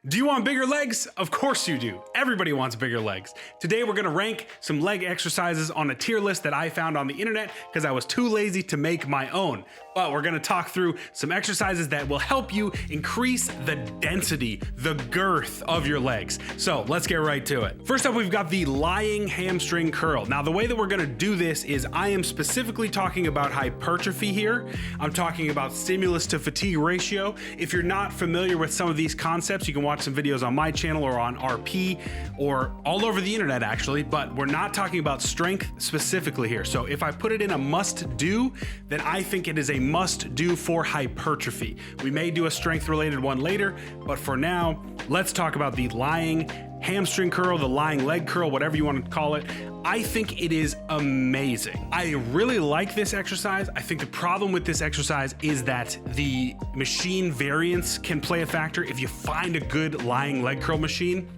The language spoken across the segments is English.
Do you want bigger legs? Of course you do. Everybody wants bigger legs. Today we're gonna rank some leg exercises on a tier list that I found on the internet because I was too lazy to make my own. But we're gonna talk through some exercises that will help you increase the density, the girth of your legs. So let's get right to it. First up, we've got the lying hamstring curl. Now the way that we're gonna do this is I am specifically talking about hypertrophy here. I'm talking about stimulus to fatigue ratio. If you're not familiar with some of these concepts, you can watch some videos on my channel or on RP or all over the internet actually, but we're not talking about strength specifically here. So if I put it in a must do, then I think it is a must do for hypertrophy. We may do a strength related one later, but for now, let's talk about the lying hamstring curl, the lying leg curl, whatever you want to call it. I think it is amazing. I really like this exercise. I think the problem with this exercise is that the machine variance can play a factor. If you find a good lying leg curl machine,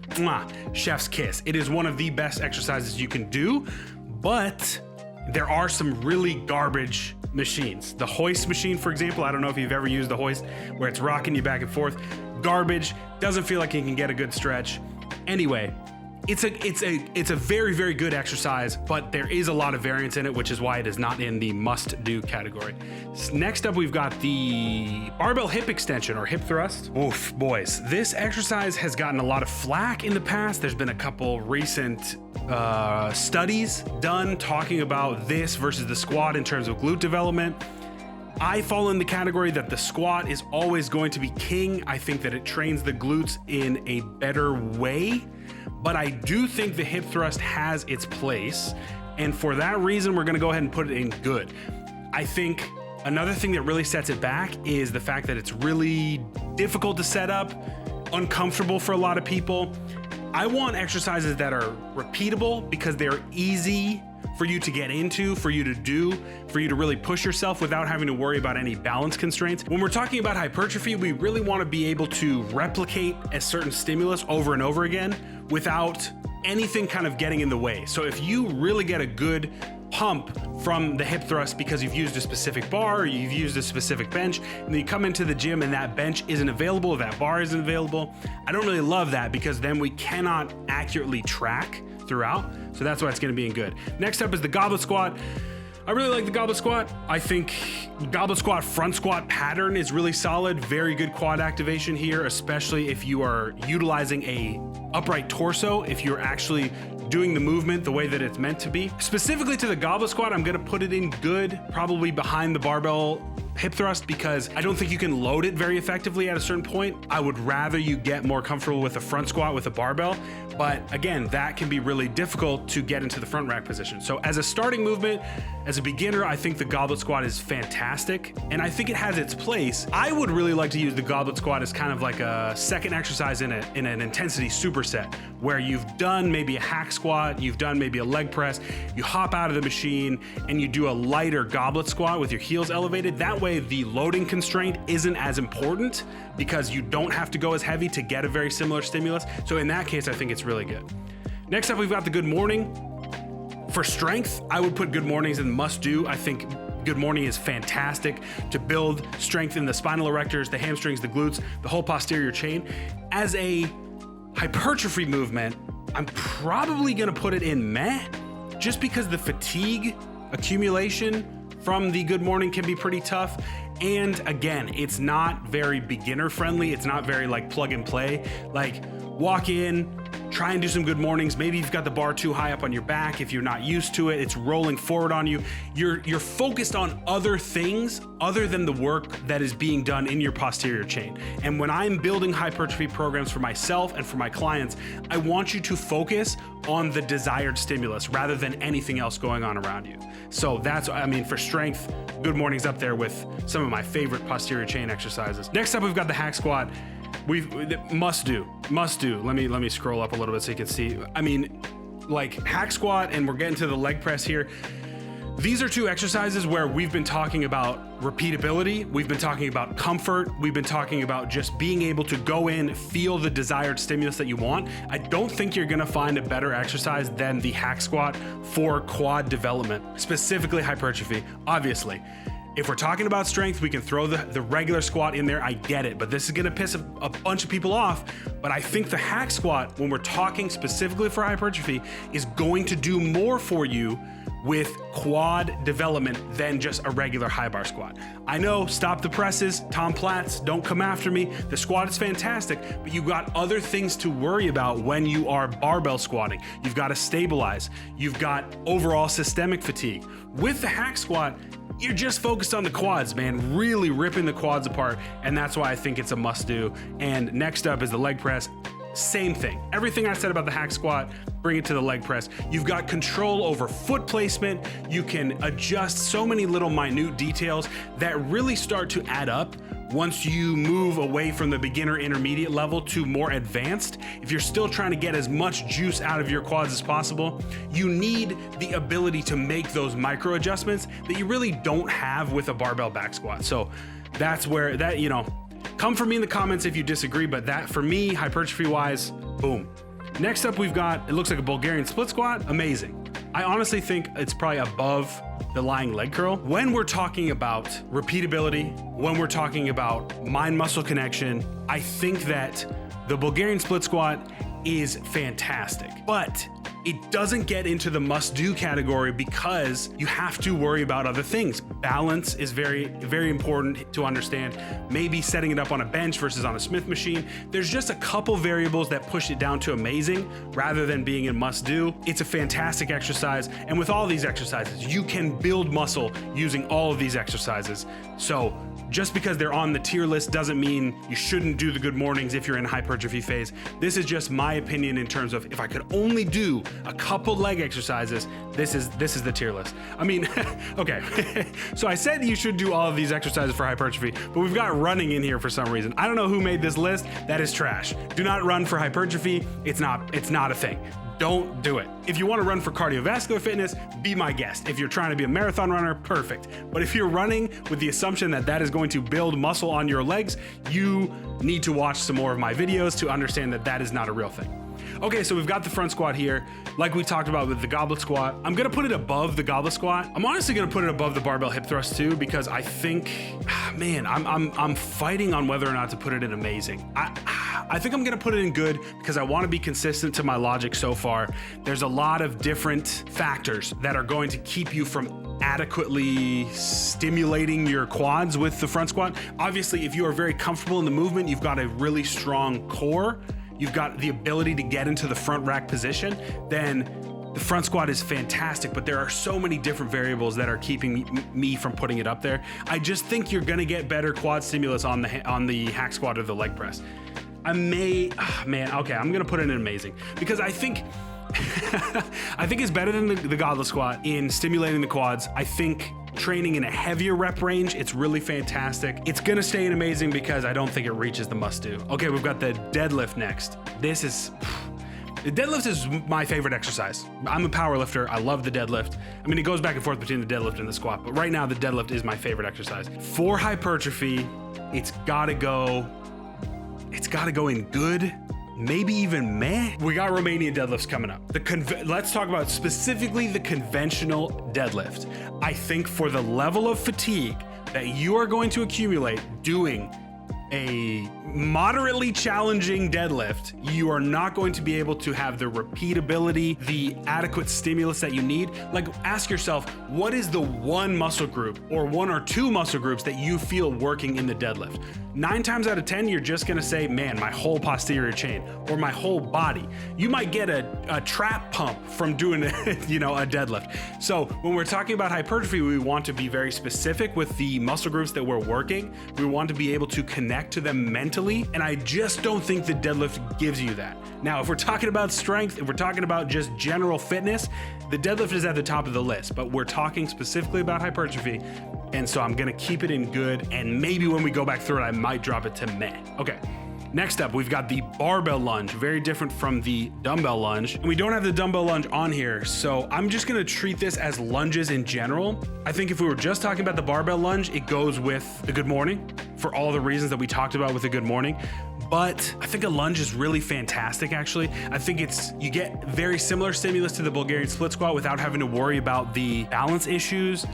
chef's kiss. It is one of the best exercises you can do, but there are some really garbage machines. The hoist machine, for example, I don't know if you've ever used the hoist where it's rocking you back and forth. Garbage, doesn't feel like you can get a good stretch. Anyway, it's a very, very good exercise, but there is a lot of variance in it, which is why it is not in the must do category. Next up, we've got the barbell hip extension or hip thrust. Oof, boys, this exercise has gotten a lot of flack in the past. There's been a couple recent studies done talking about this versus the squat in terms of glute development. I fall in the category that the squat is always going to be king. I think that it trains the glutes in a better way, but I do think the hip thrust has its place. And for that reason, we're gonna go ahead and put it in good. I think another thing that really sets it back is the fact that it's really difficult to set up, uncomfortable for a lot of people. I want exercises that are repeatable because they're easy for you to get into, for you to do, for you to really push yourself without having to worry about any balance constraints. When we're talking about hypertrophy, we really want to be able to replicate a certain stimulus over and over again without anything kind of getting in the way. So if you really get a good pump from the hip thrust because you've used a specific bar or you've used a specific bench, and then you come into the gym and that bench isn't available, that bar isn't available, I don't really love that because then we cannot accurately track throughout. So that's why it's gonna be in good. Next up is the goblet squat. I really like the goblet squat. I think goblet squat front squat pattern is really solid. Very good quad activation here, especially if you are utilizing a upright torso, if you're actually doing the movement the way that it's meant to be. Specifically to the goblet squat, I'm gonna put it in good, probably behind the barbell hip thrust because I don't think you can load it very effectively at a certain point. I would rather you get more comfortable with a front squat with a barbell, but again, that can be really difficult to get into the front rack position. So as a starting movement, as a beginner, I think the goblet squat is fantastic and I think it has its place. I would really like to use the goblet squat as kind of like a second exercise in an intensity superset where you've done maybe a hack squat, you've done maybe a leg press, you hop out of the machine and you do a lighter goblet squat with your heels elevated. That way the loading constraint isn't as important because you don't have to go as heavy to get a very similar stimulus. So in that case, I think it's really good. Next up, we've got the good morning. For strength, I would put good mornings in must do. I think good morning is fantastic to build strength in the spinal erectors, the hamstrings, the glutes, the whole posterior chain. As a hypertrophy movement, I'm probably gonna put it in meh, just because the fatigue accumulation from the good morning can be pretty tough. And again, it's not very beginner friendly. It's not very like plug and play. Like walk in, try and do some good mornings. Maybe you've got the bar too high up on your back. If you're not used to it, it's rolling forward on you. You're focused on other things other than the work that is being done in your posterior chain. And when I'm building hypertrophy programs for myself and for my clients, I want you to focus on the desired stimulus rather than anything else going on around you. So that's, I mean, for strength, good morning's up there with some of my favorite posterior chain exercises. Next up, we've got the hack squat. Must do. Let me scroll up a little bit so you can see. I mean, like hack squat, and we're getting to the leg press here. These are two exercises where we've been talking about repeatability, we've been talking about comfort, we've been talking about just being able to go in, feel the desired stimulus that you want. I don't think you're gonna find a better exercise than the hack squat for quad development, specifically hypertrophy, obviously. If we're talking about strength, we can throw the regular squat in there. I get it, but this is gonna piss a bunch of people off. But I think the hack squat, when we're talking specifically for hypertrophy, is going to do more for you with quad development than just a regular high bar squat. I know, stop the presses, Tom Platz, don't come after me. The squat is fantastic, but you've got other things to worry about when you are barbell squatting. You've got to stabilize. You've got overall systemic fatigue. With the hack squat, you're just focused on the quads, man, really ripping the quads apart. And that's why I think it's a must do. And next up is the leg press. Same thing. Everything I said about the hack squat, bring it to the leg press. You've got control over foot placement. You can adjust so many little minute details that really start to add up once you move away from the beginner intermediate level to more advanced. If you're still trying to get as much juice out of your quads as possible, you need the ability to make those micro adjustments that you really don't have with a barbell back squat. So that's where that, come for me in the comments if you disagree, but that for me, hypertrophy wise, boom. Next up, we've got, it looks like a Bulgarian split squat. Amazing. I honestly think it's probably above the lying leg curl. When we're talking about repeatability, when we're talking about mind muscle connection, I think that the Bulgarian split squat is fantastic, but it doesn't get into the must-do category because you have to worry about other things. Balance is very, very important to understand. Maybe setting it up on a bench versus on a Smith machine. There's just a couple variables that push it down to amazing rather than being a must-do. It's a fantastic exercise, and with all these exercises, you can build muscle using all of these exercises. So just because they're on the tier list doesn't mean you shouldn't do the good mornings if you're in hypertrophy phase. This is just my opinion in terms of if I could only do a couple leg exercises, this is the tier list. I mean, okay. So I said you should do all of these exercises for hypertrophy, but we've got running in here for some reason. I don't know who made this list. That is trash. Do not run for hypertrophy. It's not a thing. Don't do it. If you want to run for cardiovascular fitness, be my guest. If you're trying to be a marathon runner, perfect. But if you're running with the assumption that that is going to build muscle on your legs, you need to watch some more of my videos to understand that that is not a real thing. Okay, so we've got the front squat here, like we talked about with the goblet squat. I'm gonna put it above the goblet squat. I'm honestly gonna put it above the barbell hip thrust too, because I think, man, I'm fighting on whether or not to put it in amazing. I think I'm gonna put it in good because I wanna be consistent to my logic so far. There's a lot of different factors that are going to keep you from adequately stimulating your quads with the front squat. Obviously, if you are very comfortable in the movement, you've got a really strong core, you've got the ability to get into the front rack position, then the front squat is fantastic, but there are so many different variables that are keeping me from putting it up there. I just think you're gonna get better quad stimulus on the hack squat or the leg press. Okay, I'm gonna put it in amazing because I think I think it's better than the goblet squat in stimulating the quads. I think training in a heavier rep range, it's really fantastic. It's gonna stay in amazing because I don't think it reaches the must do. Okay, we've got the deadlift next. The deadlift is my favorite exercise. I'm a power lifter. I love the deadlift. I mean, it goes back and forth between the deadlift and the squat, but right now the deadlift is my favorite exercise. For hypertrophy, it's gotta go in good, maybe even meh. We got Romanian deadlifts coming up. Let's talk about specifically the conventional deadlift. I think for the level of fatigue that you are going to accumulate doing a moderately challenging deadlift, you are not going to be able to have the repeatability, the adequate stimulus that you need. Like, ask yourself, what is the one muscle group or one or two muscle groups that you feel working in the deadlift? 9 times out of 10, you're just gonna say, man, my whole posterior chain or my whole body. You might get a trap pump from doing a deadlift. So when we're talking about hypertrophy, we want to be very specific with the muscle groups that we're working. We want to be able to connect to them mentally, and I just don't think the deadlift gives you that. Now, if we're talking about strength, if we're talking about just general fitness, the deadlift is at the top of the list, but we're talking specifically about hypertrophy, and so I'm gonna keep it in good, and maybe when we go back through it, I might drop it to meh. Okay. Next up, we've got the barbell lunge, very different from the dumbbell lunge. And we don't have the dumbbell lunge on here, so I'm just gonna treat this as lunges in general. I think if we were just talking about the barbell lunge, it goes with the good morning for all the reasons that we talked about with the good morning. But I think a lunge is really fantastic, actually. I think you get very similar stimulus to the Bulgarian split squat without having to worry about the balance issues.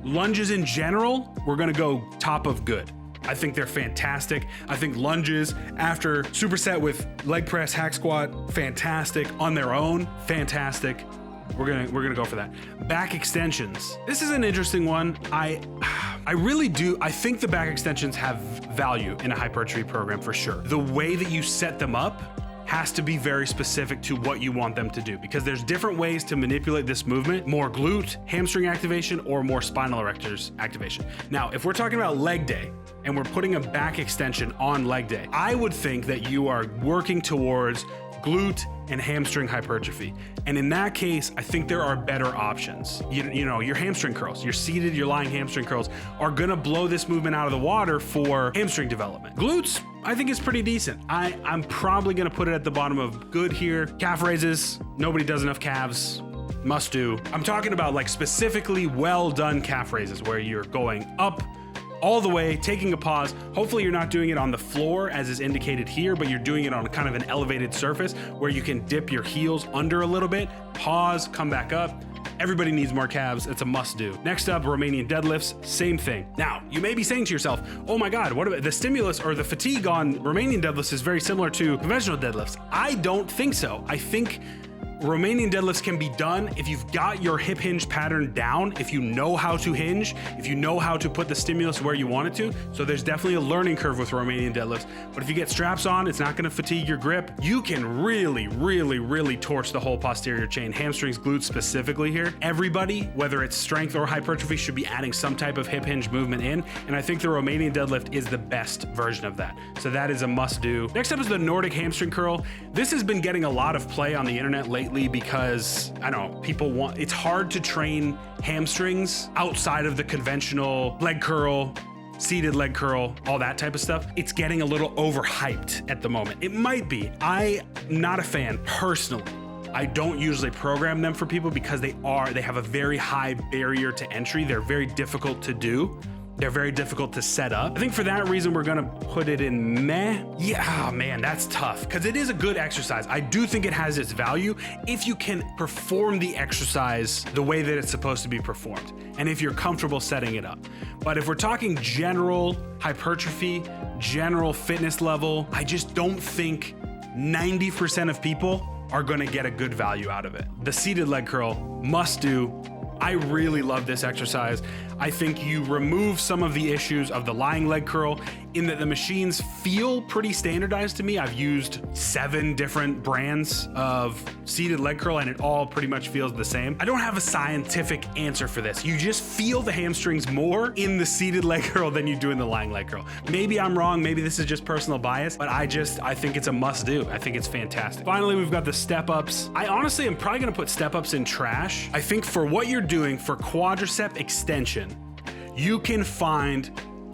Lunges in general, we're gonna go top of good. I think they're fantastic. I think lunges after superset with leg press, hack squat, fantastic. On their own, fantastic. We're gonna go for that. Back extensions. This is an interesting one. I really do. I think the back extensions have value in a hypertrophy program for sure. The way that you set them up has to be very specific to what you want them to do, because there's different ways to manipulate this movement, more glute, hamstring activation, or more spinal erectors activation. Now, if we're talking about leg day and we're putting a back extension on leg day, I would think that you are working towards glute and hamstring hypertrophy. And in that case, I think there are better options. You know, your hamstring curls, your seated, your lying hamstring curls are gonna blow this movement out of the water for hamstring development. Glutes, I think is pretty decent. I'm probably gonna put it at the bottom of good here. Calf raises, nobody does enough calves, must do. I'm talking about like specifically well done calf raises where you're going up all the way, taking a pause. Hopefully you're not doing it on the floor as is indicated here, but you're doing it on kind of an elevated surface where you can dip your heels under a little bit, pause, come back up. Everybody needs more calves. It's a must do. Next up, Romanian deadlifts, same thing. Now, you may be saying to yourself, oh my God, what about the stimulus or the fatigue on Romanian deadlifts is very similar to conventional deadlifts. I don't think so. I think Romanian deadlifts can be done if you've got your hip hinge pattern down, if you know how to hinge, if you know how to put the stimulus where you want it to. So there's definitely a learning curve with Romanian deadlifts. But if you get straps on, it's not gonna fatigue your grip. You can really torch the whole posterior chain, hamstrings, glutes specifically here. Everybody, whether it's strength or hypertrophy, should be adding some type of hip hinge movement in. And I think the Romanian deadlift is the best version of that. So that is a must do. Next up is the Nordic hamstring curl. This has been getting a lot of play on the internet lately because I don't know, people want, it's hard to train hamstrings outside of the conventional leg curl, seated leg curl, all that type of stuff. It's getting a little overhyped at the moment. It might be. I'm not a fan personally. I don't usually program them for people because they have a very high barrier to entry. They're very difficult to do. They're very difficult to set up. I think for that reason, we're gonna put it in meh. Yeah, oh man, that's tough because it is a good exercise. I do think it has its value if you can perform the exercise the way that it's supposed to be performed and if you're comfortable setting it up. But if we're talking general hypertrophy, general fitness level, I just don't think 90% of people are gonna get a good value out of it. The seated leg curl, must do. I really love this exercise. I think you remove some of the issues of the lying leg curl in that the machines feel pretty standardized to me. I've used 7 different brands of seated leg curl and it all pretty much feels the same. I don't have a scientific answer for this. You just feel the hamstrings more in the seated leg curl than you do in the lying leg curl. Maybe I'm wrong, maybe this is just personal bias, but I think it's a must do. I think it's fantastic. Finally, we've got the step ups. I honestly am probably gonna put step ups in trash. I think for what you're doing for quadricep extension, you can find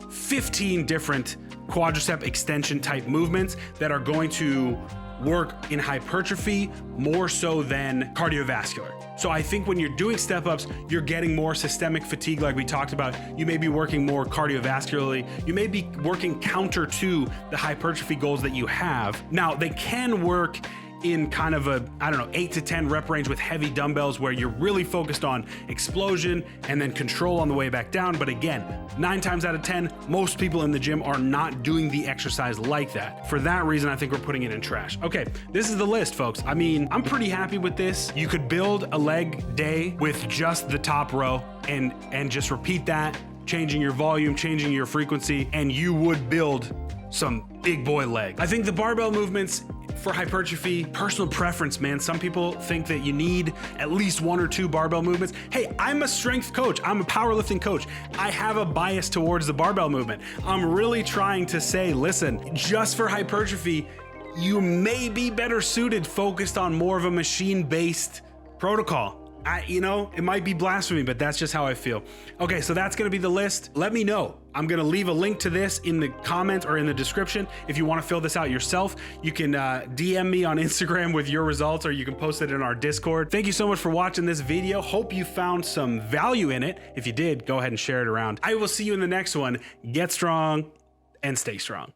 15 different quadricep extension type movements that are going to work in hypertrophy more so than cardiovascular. So I think when you're doing step ups, you're getting more systemic fatigue like we talked about. You may be working more cardiovascularly. You may be working counter to the hypertrophy goals that you have. Now, they can work in kind of a, I don't know, 8 to 10 rep range with heavy dumbbells where you're really focused on explosion and then control on the way back down. But again, 9 times out of 10, most people in the gym are not doing the exercise like that. For that reason, I think we're putting it in trash. Okay, this is the list, folks. I mean, I'm pretty happy with this. You could build a leg day with just the top row and just repeat that, changing your volume, changing your frequency, and you would build some big boy legs. I think the barbell movements for hypertrophy, personal preference, man. Some people think that you need at least 1 or 2 barbell movements. Hey, I'm a strength coach. I'm a powerlifting coach. I have a bias towards the barbell movement. I'm really trying to say, listen, just for hypertrophy, you may be better suited focused on more of a machine-based protocol. It might be blasphemy, but that's just how I feel. Okay, so that's gonna be the list. Let me know. I'm gonna leave a link to this in the comments or in the description. If you wanna fill this out yourself, you can DM me on Instagram with your results, or you can post it in our Discord. Thank you so much for watching this video. Hope you found some value in it. If you did, go ahead and share it around. I will see you in the next one. Get strong and stay strong.